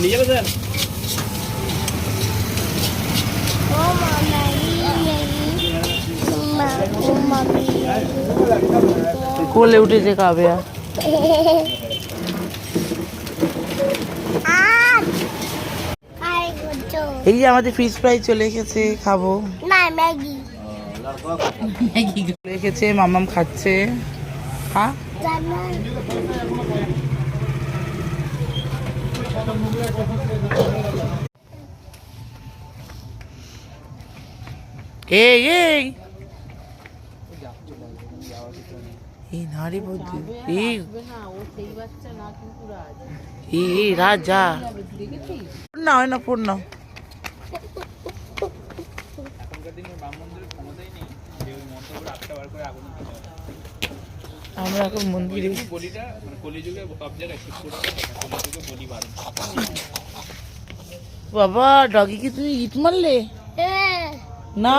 নিয়ে যাবে স্যার? কোলে উঠেছে কাবেয়া। এই যে আমাদের ফিশ ফ্রাই চলে এসেছে, খাবো। না ম্যাগি ম্যাগি চলে এসেছে, মামাম খাচ্ছে। হ্যাঁ এই এই এই নারী বৌদি এই রাজা না হয় না পূর্ণ। আমরা এখন মন্দিরে বাবা ডগি কি তুমি ইট মারলে? না